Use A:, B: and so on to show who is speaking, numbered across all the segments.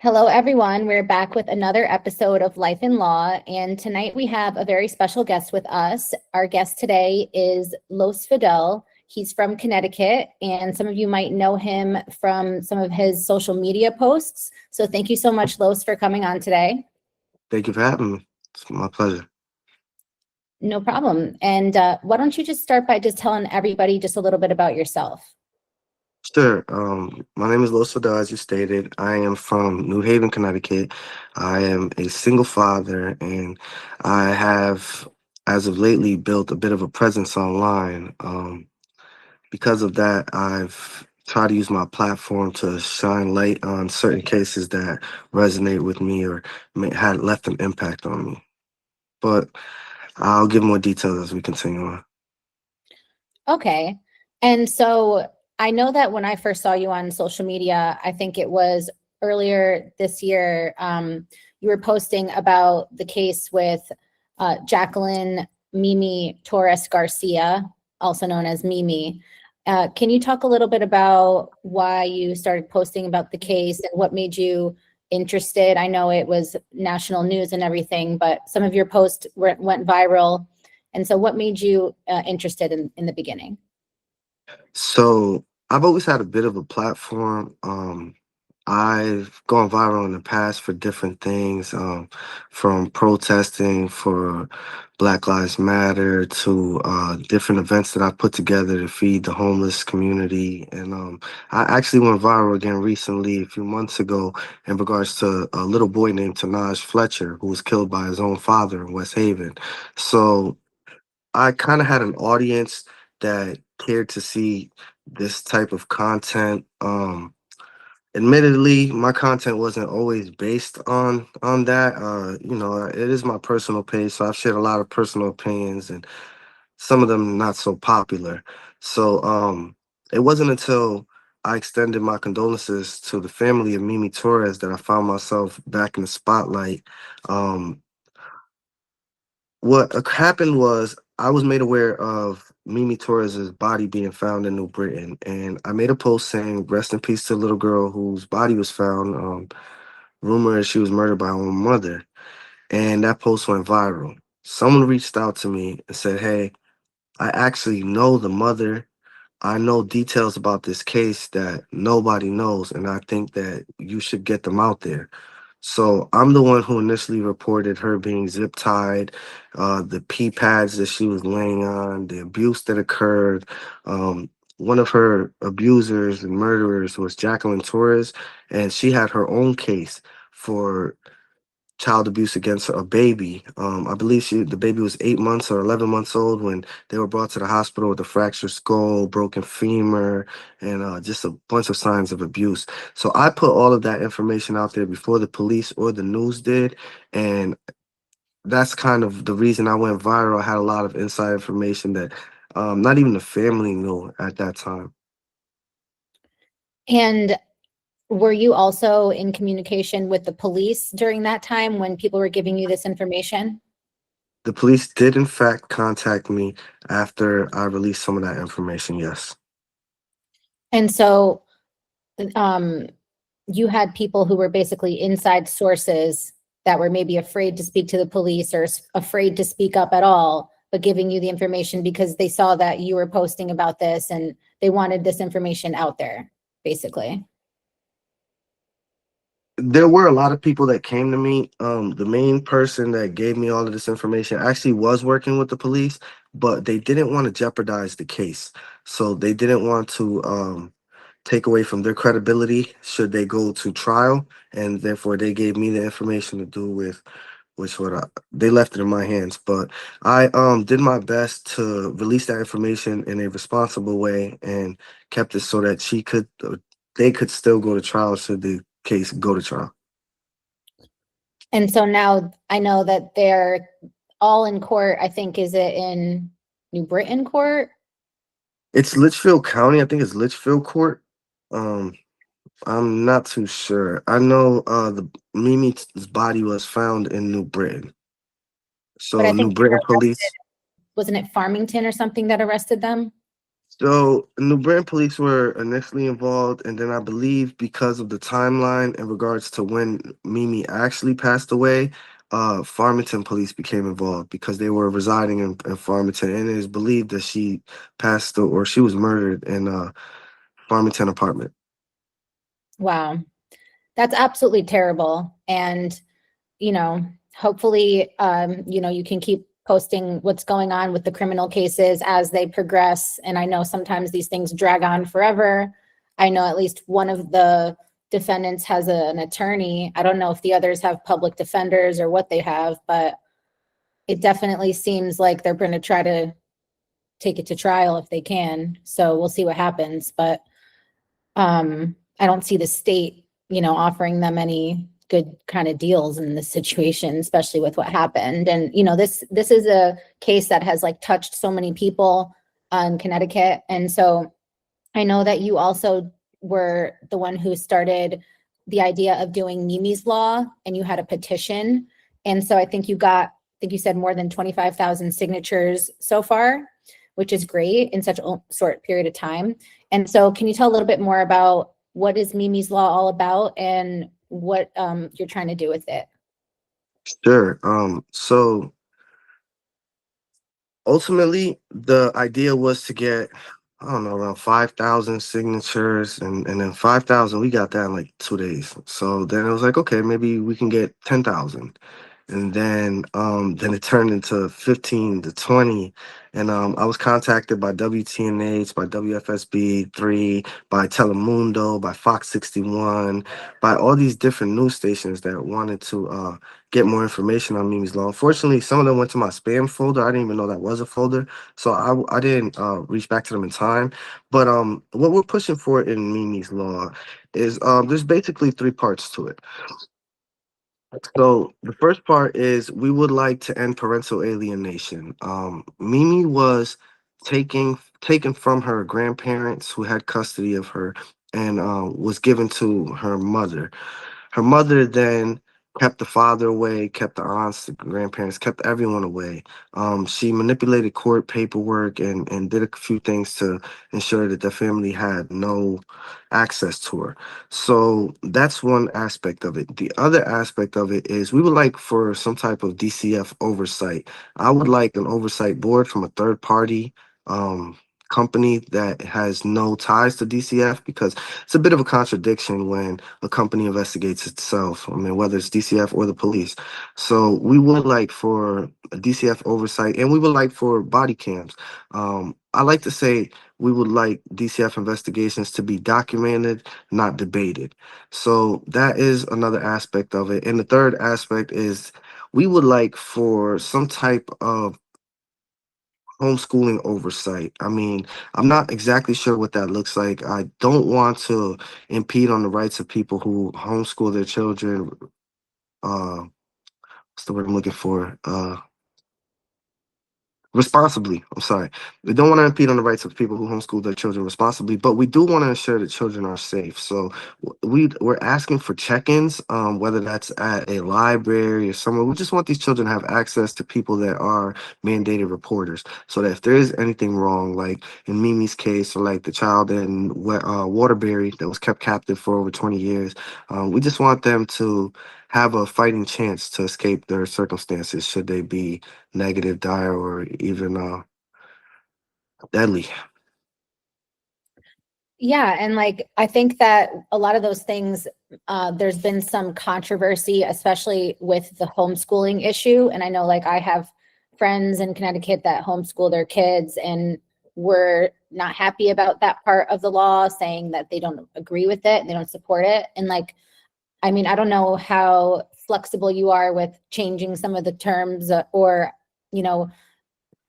A: Hello, everyone. We're back with another episode of Life in Law, and tonight we have a very special guest with us. Our guest today is Fidel. He's from Connecticut, and some of you might know him from some of his social media posts. So thank you so much, Los, for coming on today.
B: Thank you for having me. It's my pleasure.
A: No problem. And why don't you just start by just telling everybody just a little bit about yourself?
B: Sure. My name is Fidel, as you stated. I am from New Haven, Connecticut. I am a single father, and I have, as of lately, built a bit of a presence online. Because of that, I've tried to use my platform to shine light on certain cases that resonate with me or had left an impact on me. But I'll give more details as we continue on.
A: Okay. And so I know that when I first saw you on social media, I think it was earlier this year, you were posting about the case with Jacqueline Mimi Torres Garcia, also known as Mimi. Can you talk a little bit about why you started posting about the case and what made you interested? I know it was national news and everything, but some of your posts went viral. And so what made you interested in the beginning?
B: So I've always had a bit of a platform. I've gone viral in the past for different things, from protesting for Black Lives Matter to different events that I put together to feed the homeless community. And I actually went viral again recently, a few months ago, in regards to a little boy named Tanaj Fletcher, who was killed by his own father in West Haven. So I kind of had an audience that cared to see this type of content. Admittedly, my content wasn't always based on that. It is my personal page, so I've shared a lot of personal opinions, and some of them not so popular. So it wasn't until I extended my condolences to the family of Mimi Torres that I found myself back in the spotlight. Um, what happened was I was made aware of Mimi Torres's body being found in New Britain, and I made a post saying, "Rest in peace to the little girl whose body was found." Rumor is she was murdered by her own mother, and that post went viral. Someone reached out to me and said, "Hey, I actually know the mother. I know details about this case that nobody knows, and I think that you should get them out there." So I'm the one who initially reported her being zip tied, the pee pads that she was laying on, the abuse that occurred. One of her abusers and murderers was Jacqueline Torres, and she had her own case for child abuse against a baby. I believe the baby was 8 months or 11 months old when they were brought to the hospital with a fractured skull, broken femur, and just a bunch of signs of abuse. So I put all of that information out there before the police or the news did, and that's kind of the reason I went viral. I had a lot of inside information that not even the family knew at that time.
A: And were you also in communication with the police during that time when people were giving you this information?
B: The police did, in fact, contact me after I released some of that information, yes.
A: And so um, you had people who were basically inside sources that were maybe afraid to speak to the police or afraid to speak up at all, but giving you the information because they saw that you were posting about this and they wanted this information out there, basically.
B: There were a lot of people that came to me. The main person that gave me all of this information actually was working with the police, but they didn't want to jeopardize the case. So they didn't want to take away from their credibility should they go to trial, and therefore they gave me the information to do with which what they left it in my hands. But I did my best to release that information in a responsible way and kept it so that they could still go to trial should the case go to trial.
A: And so now I know that they're all in court. I think, is it in New Britain court?
B: It's Litchfield County. I think it's Litchfield Court. Um, I'm not too sure. I know the Mimi's body was found in New Britain.
A: But I
B: So
A: think
B: New Britain police.
A: wasn't it Farmington or something that arrested them?
B: So New Britain police were initially involved, and then I believe because of the timeline in regards to when Mimi actually passed away, Farmington police became involved because they were residing in Farmington, and it is believed that she passed or she was murdered in a Farmington apartment.
A: Wow, that's absolutely terrible. And hopefully, you can keep posting what's going on with the criminal cases as they progress. And I know sometimes these things drag on forever. I know at least one of the defendants has an attorney. I don't know if the others have public defenders or what they have, but it definitely seems like they're going to try to take it to trial if they can. So we'll see what happens. But I don't see the state, offering them any good kind of deals in this situation, especially with what happened. And, this is a case that has like touched so many people in Connecticut. And so I know that you also were the one who started the idea of doing Mimi's Law, and you had a petition. And so I think you said more than 25,000 signatures so far, which is great in such a short period of time. And so can you tell a little bit more about what is Mimi's Law all about and what you're trying to do with it?
B: Sure. So ultimately, the idea was to get, I don't know, around 5,000 signatures, and then 5,000, we got that in like 2 days. So then it was like, okay, maybe we can get 10,000. And then it turned into 15 to 20. And I was contacted by WTNH, by WFSB 3, by Telemundo, by Fox 61, by all these different news stations that wanted to get more information on Mimi's Law. Unfortunately, some of them went to my spam folder. I didn't even know that was a folder, so I didn't reach back to them in time. But what we're pushing for in Mimi's Law is there's basically three parts to it. So the first part is we would like to end parental alienation. Mimi was taken from her grandparents who had custody of her, and was given to her mother. Her mother then kept the father away, kept the aunts, the grandparents, kept everyone away. She manipulated court paperwork and did a few things to ensure that the family had no access to her. So that's one aspect of it. The other aspect of it is we would like for some type of DCF oversight. I would like an oversight board from a third party um, company that has no ties to DCF, because it's a bit of a contradiction when a company investigates itself. I mean, whether it's DCF or the police. So we would like for a DCF oversight, and we would like for body cams. I like to say we would like DCF investigations to be documented, not debated. So that is another aspect of it. And the third aspect is we would like for some type of homeschooling oversight. I mean, I'm not exactly sure what that looks like. I don't want to impede on the rights of people who homeschool their children. What's the word I'm looking for? Responsibly. I'm sorry. We don't want to impede on the rights of people who homeschool their children responsibly, but we do want to ensure that children are safe. So we're asking for check-ins, whether that's at a library or somewhere. We just want these children to have access to people that are mandated reporters, so that if there is anything wrong, like in Mimi's case, or like the child in Waterbury that was kept captive for over 20 years, we just want them to have a fighting chance to escape their circumstances should they be negative, dire, or even deadly.
A: Yeah, and like I think that a lot of those things, there's been some controversy, especially with the homeschooling issue. And I know like I have friends in Connecticut that homeschool their kids, and were not happy about that part of the law, saying that they don't agree with it and they don't support it. And like, I mean, I don't know how flexible you are with changing some of the terms, or, you know,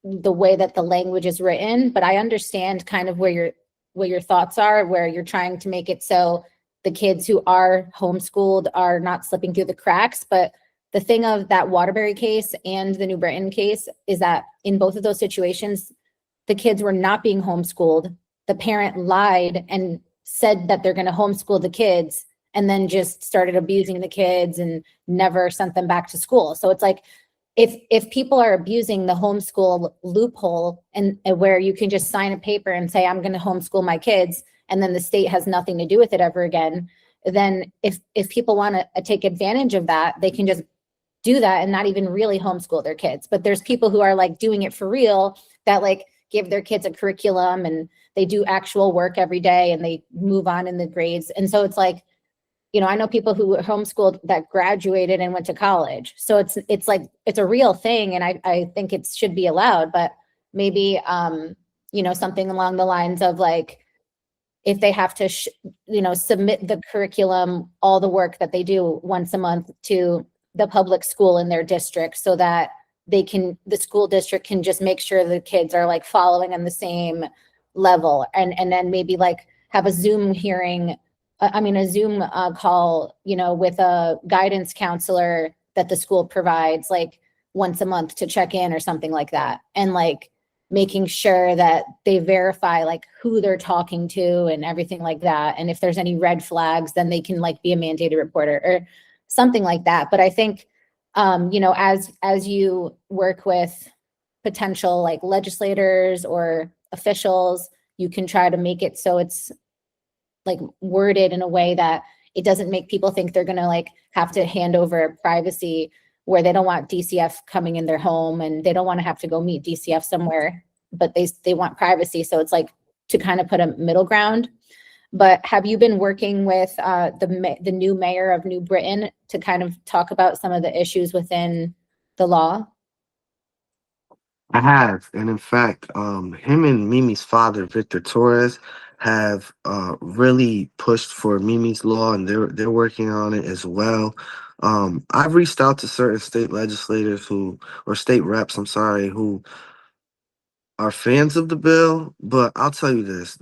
A: the way that the language is written, but I understand kind of where your thoughts are, where you're trying to make it so the kids who are homeschooled are not slipping through the cracks. But the thing of that Waterbury case and the New Britain case is that in both of those situations, the kids were not being homeschooled. The parent lied and said that they're going to homeschool the kids, and then just started abusing the kids and never sent them back to school. So it's like, if people are abusing the homeschool loophole and where you can just sign a paper and say, I'm going to homeschool my kids, and then the state has nothing to do with it ever again, then if people want to take advantage of that, they can just do that and not even really homeschool their kids. But there's people who are like doing it for real, that like give their kids a curriculum and they do actual work every day and they move on in the grades. And so it's like, I know people who were homeschooled that graduated and went to college. So it's like, it's a real thing. And I think it should be allowed, but maybe, something along the lines of like, if they have to, submit the curriculum, all the work that they do once a month to the public school in their district, so that the school district can just make sure the kids are like following on the same level, and then maybe like have a Zoom hearing, a Zoom call, with a guidance counselor that the school provides like once a month to check in or something like that. And like making sure that they verify like who they're talking to and everything like that. And if there's any red flags, then they can like be a mandated reporter or something like that. But I think, as you work with potential like legislators or officials, you can try to make it so it's like worded in a way that it doesn't make people think they're going to like have to hand over privacy, where they don't want DCF coming in their home and they don't want to have to go meet DCF somewhere, but they want privacy. So it's like to kind of put a middle ground. But have you been working with the new mayor of New Britain to kind of talk about some of the issues within the law?
B: I have, and in fact, him and Mimi's father, Victor Torres, have really pushed for Mimi's law, and they're working on it as well. I've reached out to certain state legislators or state reps, I'm sorry, who are fans of the bill, but I'll tell you this,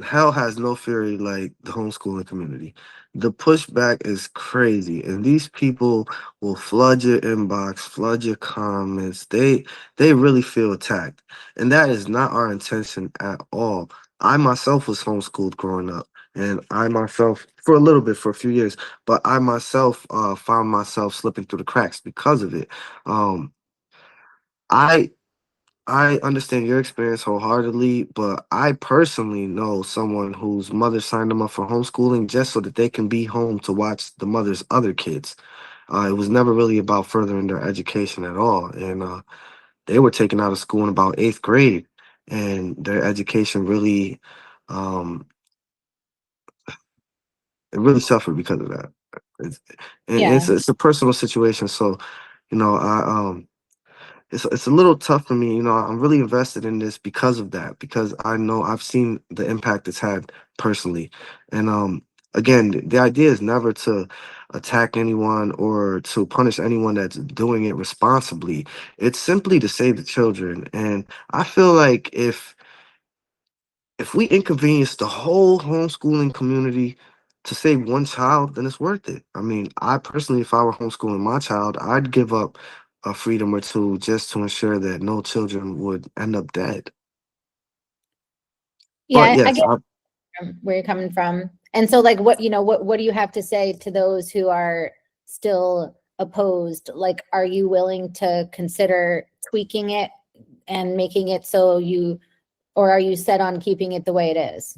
B: hell has no fury like the homeschooling community. The pushback is crazy, and these people will flood your inbox, flood your comments. They really feel attacked, and that is not our intention at all. I myself was homeschooled growing up, and I myself, for a little bit, for a few years, but I myself found myself slipping through the cracks because of it. Um, I I understand your experience wholeheartedly, but I personally know someone whose mother signed them up for homeschooling just so that they can be home to watch the mother's other kids. It was never really about furthering their education at all. And they were taken out of school in about eighth grade, and their education really, um, it really suffered because of that. It's, and
A: Yeah.
B: it's a personal situation. So, I it's a little tough for me. I'm really invested in this because of that, because I know I've seen the impact it's had personally. And again, the idea is never to attack anyone or to punish anyone that's doing it responsibly. It's simply to save the children. And I feel like if we inconvenience the whole homeschooling community to save one child, then it's worth it. I mean, I personally, if I were homeschooling my child, I'd give up a freedom or two just to ensure that no children would end up dead. But
A: Yeah, I
B: yes,
A: get where you're coming from. And so like what do you have to say to those who are still opposed? Like, are you willing to consider tweaking it and making it or are you set on keeping it the way it is?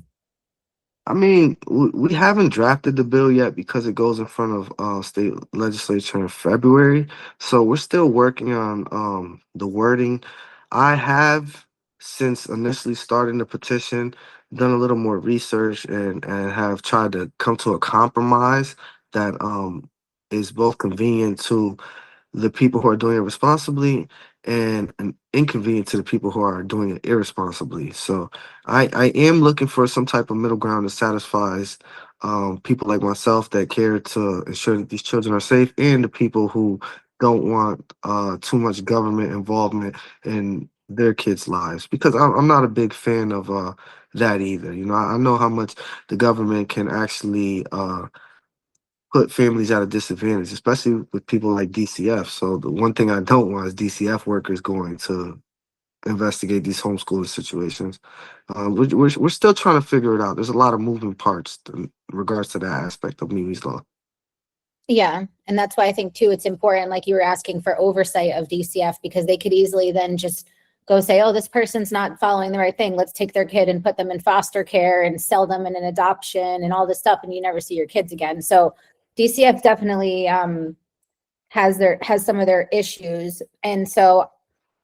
B: I mean, we haven't drafted the bill yet because it goes in front of state legislature in February. So we're still working on the wording. I have, since initially starting the petition, done a little more research and have tried to come to a compromise that is both convenient to the people who are doing it responsibly and an inconvenient to the people who are doing it irresponsibly. So I am looking for some type of middle ground that satisfies people like myself that care to ensure that these children are safe, and the people who don't want too much government involvement in their kids' lives, because I'm not a big fan of that either. I know how much the government can actually put families at a disadvantage, especially with people like DCF. So the one thing I don't want is DCF workers going to investigate these homeschooling situations. We're still trying to figure it out. There's a lot of moving parts in regards to that aspect of Mimi's law.
A: Yeah. And that's why I think too, it's important, like you were asking for oversight of DCF, because they could easily then just go say, oh, this person's not following the right thing. Let's take their kid and put them in foster care and sell them in an adoption and all this stuff. And you never see your kids again. So DCF definitely has some of their issues. And so,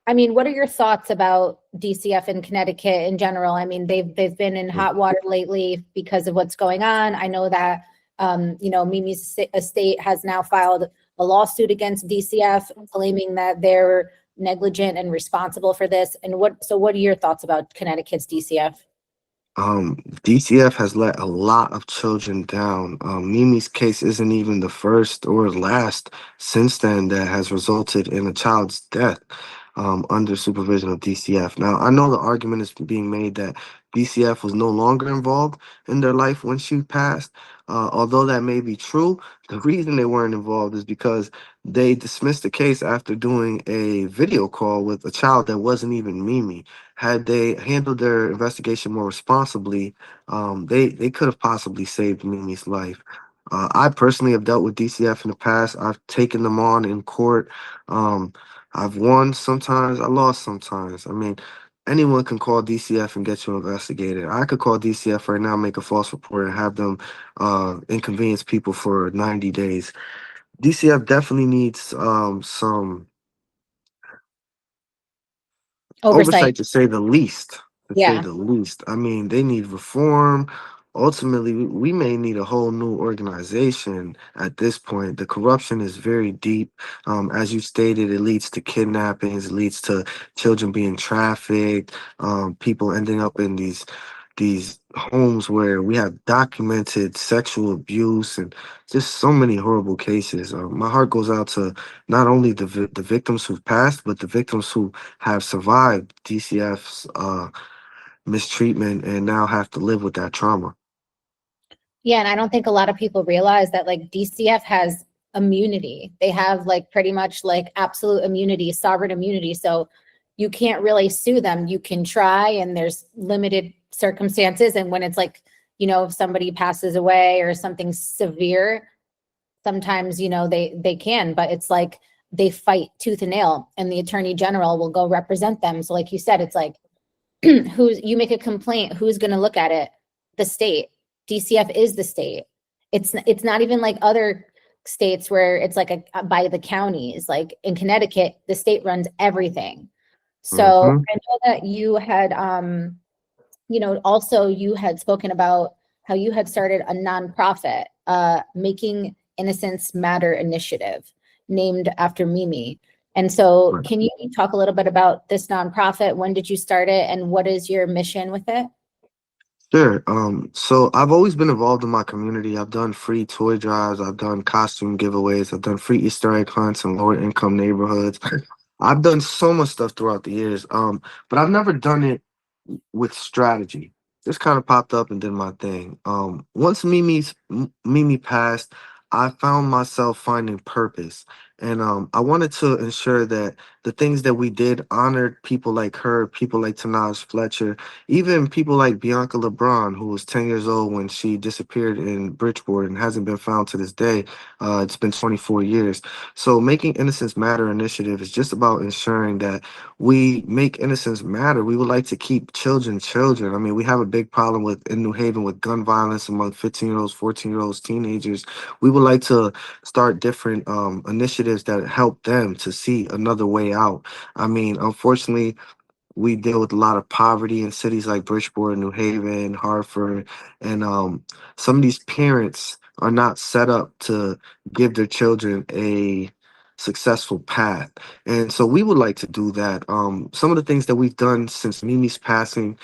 A: I mean, what are your thoughts about DCF in Connecticut in general? I mean, they've been in hot water lately because of what's going on. I know that Mimi's estate has now filed a lawsuit against DCF, claiming that they're negligent and responsible for this. And what are your thoughts about Connecticut's DCF?
B: DCF has let a lot of children down. Mimi's case isn't even the first or last since then that has resulted in a child's death under supervision of DCF. Now, I know the argument is being made that DCF was no longer involved in their life when she passed. Although that may be true, the reason they weren't involved is because they dismissed the case after doing a video call with a child that wasn't even Mimi. Had they handled their investigation more responsibly, they could have possibly saved Mimi's life. I personally have dealt with DCF in the past. I've taken them on in court. I've won sometimes, I lost sometimes. I mean, anyone can call DCF and get you investigated. I could call DCF right now, make a false report, and have them inconvenience people for 90 days. DCF definitely needs some
A: Oversight.
B: oversight, to say the least. To say
A: Yeah.
B: the least. I mean, they need reform. Ultimately, we may need a whole new organization at this point. The corruption is very deep. As you stated, it leads to kidnappings, it leads to children being trafficked, people ending up in these homes where we have documented sexual abuse and just so many horrible cases. My heart goes out to not only the victims who've passed, but the victims who have survived DCF's mistreatment and now have to live with that trauma.
A: Yeah, and I don't think a lot of people realize that like DCF has immunity. They have like pretty much like absolute immunity, sovereign immunity. So you can't really sue them. You can try, and there's limited circumstances. And when it's like, if somebody passes away or something severe, sometimes, they can, but it's like they fight tooth and nail, and the attorney general will go represent them. So like you said, it's like you make a complaint, who's going to look at it? The state. DCF is the state. It's not even like other states where it's like by the counties. Like in Connecticut, the state runs everything. So
B: Hmm.
A: I know that you had also you had spoken about how you had started a nonprofit, Making Innocence Matter initiative, named after Mimi. And so can you talk a little bit about this nonprofit? When did you start it, and what is your mission with it?
B: Sure. So I've always been involved in my community. I've done free toy drives, I've done costume giveaways, I've done free Easter egg hunts in lower income neighborhoods. I've done so much stuff throughout the years. But I've never done it with strategy. Just kind of popped up and did my thing. Once Mimi passed, I found myself finding purpose. And I wanted to ensure that the things that we did honored people like her, people like Tanaj Fletcher, even people like Bianca LeBron, who was 10 years old when she disappeared in Bridgeport and hasn't been found to this day. It's been 24 years. So Making Innocence Matter initiative is just about ensuring that we make innocence matter. We would like to keep children children. I mean, we have a big problem in New Haven with gun violence among 15-year-olds, 14-year-olds, teenagers. We would like to start different initiatives that help them to see another way out. I mean, unfortunately, we deal with a lot of poverty in cities like Bridgeport, New Haven, Hartford, and some of these parents are not set up to give their children a successful path. And so we would like to do that. Some of the things that we've done since Mimi's passing,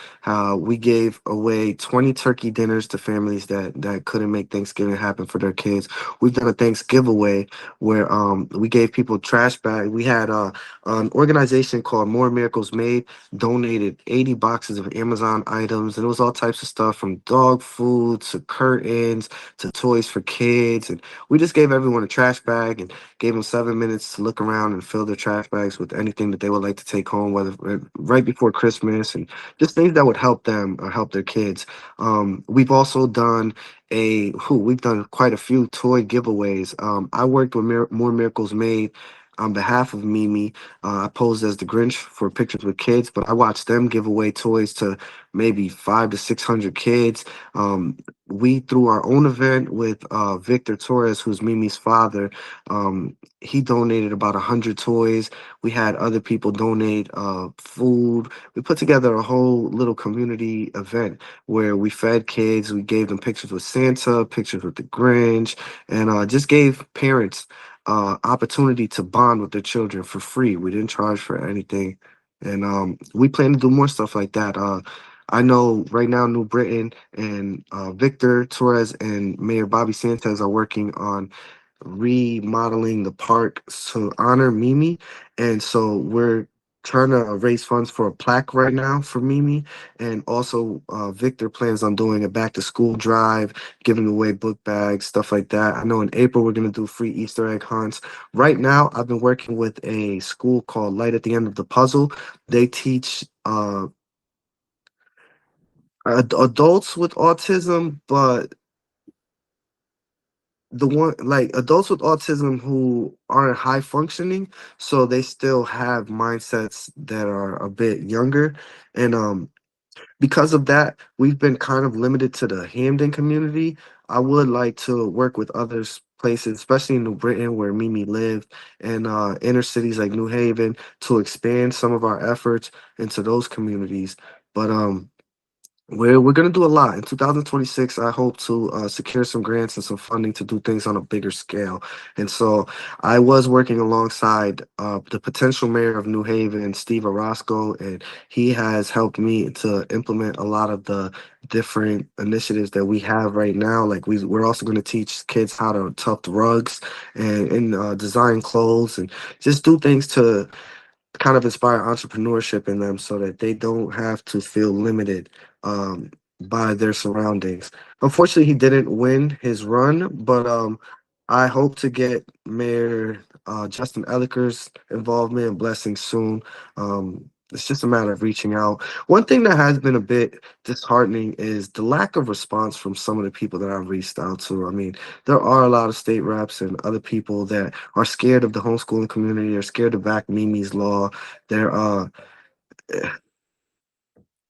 B: we gave away 20 turkey dinners to families that couldn't make Thanksgiving happen for their kids. We've done a Thanksgiving giveaway where we gave people trash bags. We had an organization called More Miracles Made donated 80 boxes of Amazon items, and it was all types of stuff from dog food to curtains to toys for kids. And we just gave everyone a trash bag and gave them 7 minutes to look around and fill their trash bags with anything that they would like to take home, whether right before Christmas, and just things that would help them or help their kids. We've also done we've done quite a few toy giveaways. I worked with More Miracles Made on behalf of Mimi. I posed as the Grinch for pictures with kids, but I watched them give away toys to maybe 500 to 600 kids. We through our own event with Victor Torres, who's Mimi's father. He donated about 100 toys. We had other people donate food. We put together a whole little community event where we fed kids. We gave them pictures with Santa, pictures with the Grinch, and just gave parents opportunity to bond with their children for free. We didn't charge for anything, and we plan to do more stuff like that. I know right now New Britain and Victor Torres and Mayor Bobby Sanchez are working on remodeling the park to honor Mimi, and so we're trying to raise funds for a plaque right now for Mimi, and also Victor plans on doing a back to school drive, giving away book bags, stuff like that. I know in April we're gonna do free Easter egg hunts. Right now, I've been working with a school called Light at the End of the Puzzle. They teach adults with autism, but the one like adults with autism who aren't high functioning, so they still have mindsets that are a bit younger, and because of that, we've been kind of limited to the Hamden community. I would like to work with others places, especially in New Britain where Mimi lived, and inner cities like New Haven, to expand some of our efforts into those communities. But we're gonna do a lot in 2026. I hope to secure some grants and some funding to do things on a bigger scale. And so I was working alongside the potential mayor of New Haven, Steve Orozco, and he has helped me to implement a lot of the different initiatives that we have right now. Like we're also going to teach kids how to tuft rugs and design clothes and just do things to kind of inspire entrepreneurship in them so that they don't have to feel limited um, by their surroundings. Unfortunately, he didn't win his run, but I hope to get Mayor Justin Elliker's involvement and blessing soon. It's just a matter of reaching out. One thing that has been a bit disheartening is the lack of response from some of the people that I've reached out to. I mean, there are a lot of state reps and other people that are scared of the homeschooling community, are scared to back Mimi's law. They're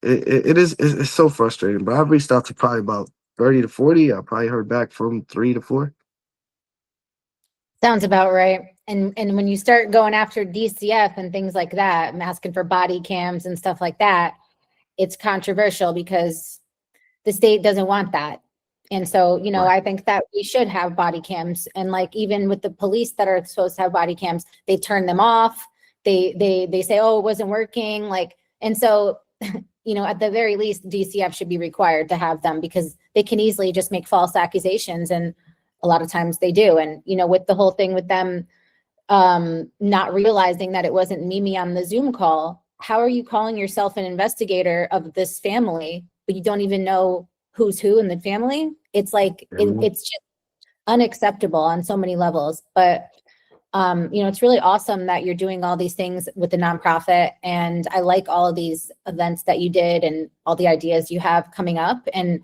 B: it's so frustrating. But I've reached out to probably about 30 to 40. I probably heard back from 3 to 4.
A: Sounds about right. And when you start going after DCF and things like that, and asking for body cams and stuff like that, it's controversial because the state doesn't want that. And so,
B: Right.
A: I think that we should have body cams. And like even with the police that are supposed to have body cams, they turn them off. They say, oh, it wasn't working. Like, and so, at the very least, DCF should be required to have them because they can easily just make false accusations. And a lot of times they do. And, with the whole thing with them not realizing that it wasn't Mimi on the Zoom call, how are you calling yourself an investigator of this family, but you don't even know who's who in the family? It's like, it's just unacceptable on so many levels. But it's really awesome that you're doing all these things with the nonprofit. And I like all of these events that you did and all the ideas you have coming up. And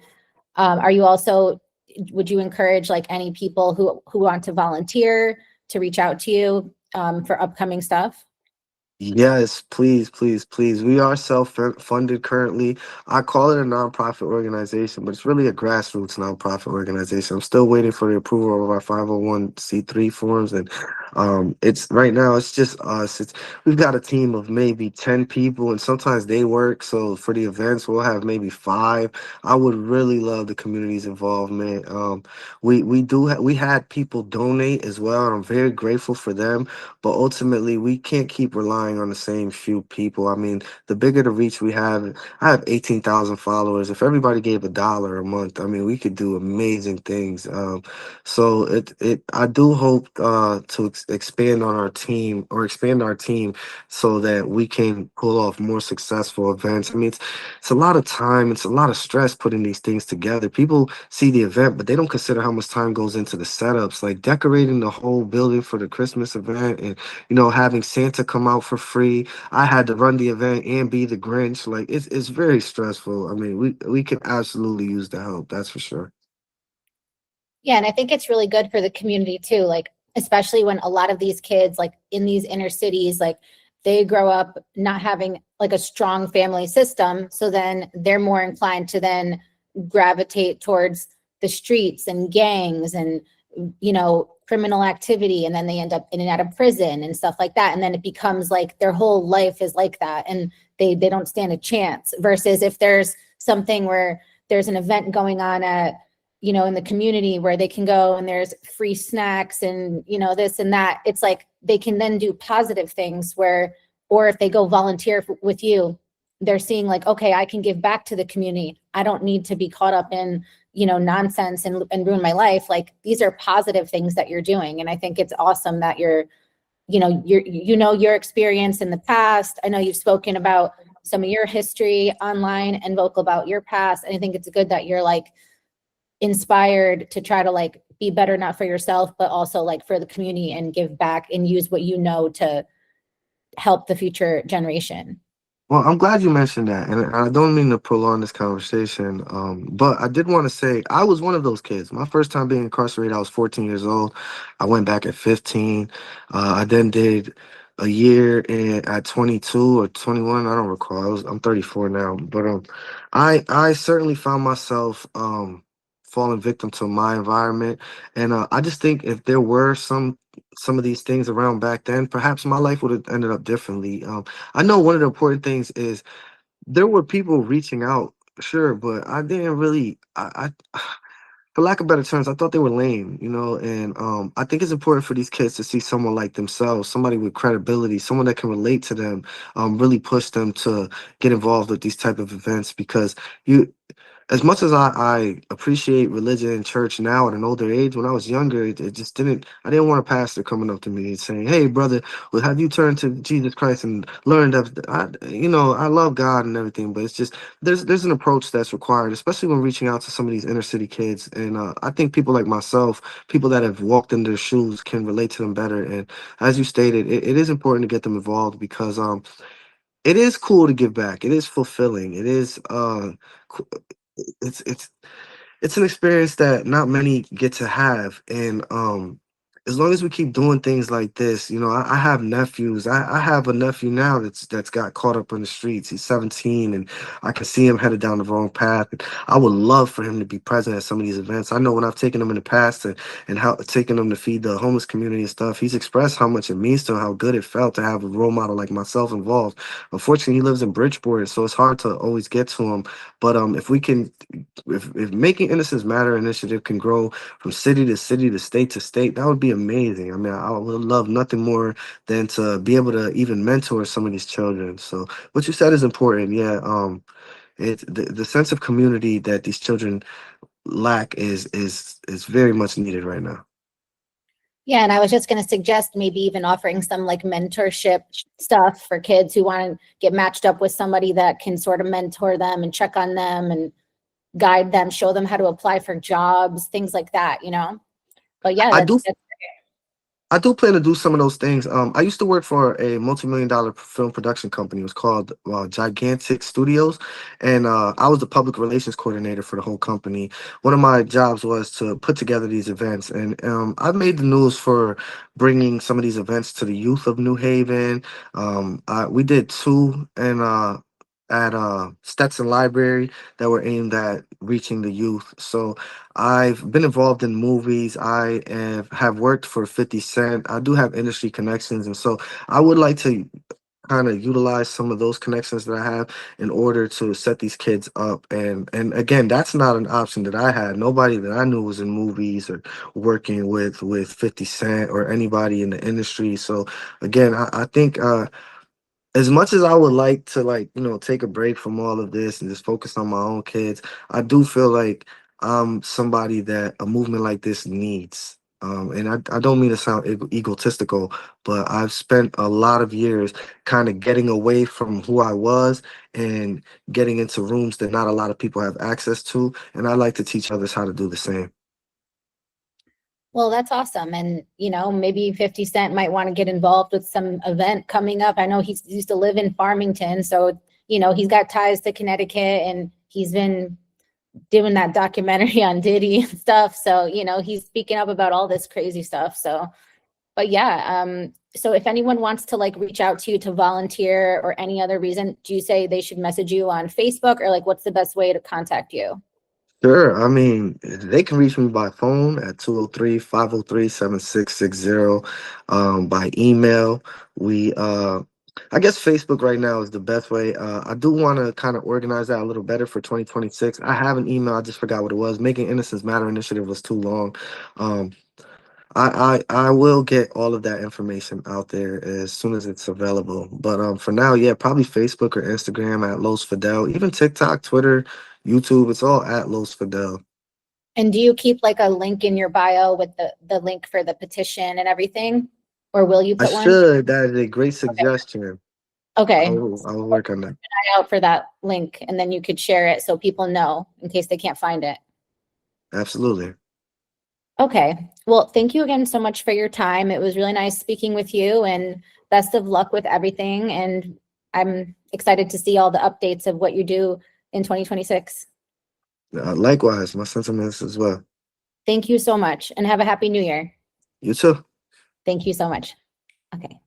A: would you encourage like any people who want to volunteer to reach out to you for upcoming stuff?
B: Yes, please, please, please. We are self-funded currently. I call it a nonprofit organization, but it's really a grassroots nonprofit organization. I'm still waiting for the approval of our 501c3 forms, and it's right now it's just us. We've got a team of maybe 10 people, and sometimes they work. So for the events, we'll have maybe 5. I would really love the community's involvement. We had people donate as well, and I'm very grateful for them. But ultimately, we can't keep relying on the same few people. I mean, the bigger the reach we have, I have 18,000 followers. If everybody gave $1 a month, I mean, we could do amazing things. So I do hope to expand on our team or expand our team so that we can pull off more successful events. I mean, it's a lot of time, it's a lot of stress putting these things together. People see the event, but they don't consider how much time goes into the setups, like decorating the whole building for the Christmas event and, having Santa come out for free. I had to run the event and be the Grinch. Like it's very stressful. I mean, we can absolutely use the help, that's for sure.
A: Yeah, and I think it's really good for the community too, like especially when a lot of these kids like in these inner cities, like they grow up not having like a strong family system, so then they're more inclined to then gravitate towards the streets and gangs and criminal activity, and then they end up in and out of prison and stuff like that, and then it becomes like their whole life is like that, and they don't stand a chance. Versus if there's something where there's an event going on at in the community where they can go and there's free snacks and this and that, it's like they can then do positive things where, or if they go volunteer with you, they're seeing like, okay, I can give back to the community, I don't need to be caught up in nonsense and ruin my life. Like these are positive things that you're doing, and I think it's awesome that your experience in the past. I know you've spoken about some of your history online and vocal about your past, and I think it's good that you're like inspired to try to like be better, not for yourself, but also like for the community, and give back and use what to help the future generation.
B: Well, I'm glad you mentioned that, and I don't mean to prolong this conversation, but I did want to say I was one of those kids. My first time being incarcerated, I was 14 years old. I went back at 15. I then did a year at 22 or 21. I don't recall. I'm 34 now, but I certainly found myself falling victim to my environment, and I just think if there were some of these things around back then, perhaps my life would have ended up differently. I know one of the important things is there were people reaching out, sure, but I didn't really. I for lack of better terms, I thought they were lame, and I think it's important for these kids to see someone like themselves, somebody with credibility, someone that can relate to them, really push them to get involved with these type of events because you as much as I appreciate religion and church now at an older age, when I was younger, it just didn't. I didn't want a pastor coming up to me and saying, "Hey, brother, well, have you turned to Jesus Christ and learned of?" I love God and everything, but it's just there's an approach that's required, especially when reaching out to some of these inner city kids. And I think people like myself, people that have walked in their shoes, can relate to them better. And as you stated, it is important to get them involved because it is cool to give back. It is fulfilling. It is co- it's it's an experience that not many get to have. And as long as we keep doing things like this, I have nephews. I have a nephew now that's got caught up in the streets. He's 17 and I can see him headed down the wrong path. And I would love for him to be present at some of these events. I know when I've taken him in the past and how taken him to feed the homeless community and stuff, he's expressed how much it means to him, how good it felt to have a role model like myself involved. Unfortunately, he lives in Bridgeport, so it's hard to always get to him. But if we can if making Innocence Matter initiative can grow from city to city to state, that would be amazing. I mean, I would love nothing more than to be able to even mentor some of these children. So what you said is important. Yeah, it's the sense of community that these children lack is very much needed right now.
A: Yeah, and I was just going to suggest maybe even offering some like mentorship stuff for kids who want to get matched up with somebody that can sort of mentor them and check on them and guide them, show them how to apply for jobs, things like that. But yeah,
B: I
A: that's,
B: do
A: that's
B: I do plan to do some of those things. I used to work for a multi-million-dollar film production company. It was called Gigantic Studios, and I was the public relations coordinator for the whole company. One of my jobs was to put together these events, and I've made the news for bringing some of these events to the youth of New Haven. We did two and at Stetson Library that were aimed at reaching the youth. So I've been involved in movies. I have worked for 50 Cent. I do have industry connections. And so I would like to kind of utilize some of those connections that I have in order to set these kids up. And again, that's not an option that I had. Nobody that I knew was in movies or working with 50 Cent or anybody in the industry. So again, I think as much as I would like to take a break from all of this and just focus on my own kids, I do feel like I'm somebody that a movement like this needs. And I don't mean to sound egotistical, but I've spent a lot of years kind of getting away from who I was and getting into rooms that not a lot of people have access to. And I like to teach others how to do the same.
A: Well, that's awesome. And, maybe 50 Cent might want to get involved with some event coming up. I know he used to live in Farmington, so, he's got ties to Connecticut, and he's been doing that documentary on Diddy and stuff. So, he's speaking up about all this crazy stuff. So, but yeah, so if anyone wants to like reach out to you to volunteer or any other reason, do you say they should message you on Facebook, or like what's the best way to contact you?
B: Sure. I mean, they can reach me by phone at 203-503-7660, by email. I guess Facebook right now is the best way. I do want to kind of organize that a little better for 2026. I have an email. I just forgot what it was. Making Innocence Matter initiative was too long. Um, I will get all of that information out there as soon as it's available. But for now, yeah, probably Facebook or Instagram at Los Fidel, even TikTok, Twitter, YouTube. It's all at Los Fidel.
A: And do you keep like a link in your bio with the link for the petition and everything? Or will you
B: I
A: put one?
B: should. That is a great
A: Okay.
B: suggestion.
A: Okay.
B: I'll work on that.
A: Eye out for that link, and then you could share it so people know in case they can't find it.
B: Absolutely.
A: Okay. Well, thank you again so much for your time. It was really nice speaking with you, and best of luck with everything. And I'm excited to see all the updates of what you do in 2026.
B: Likewise, my sentiments as well.
A: Thank you so much, and have a happy new year.
B: You too.
A: Thank you so much. Okay.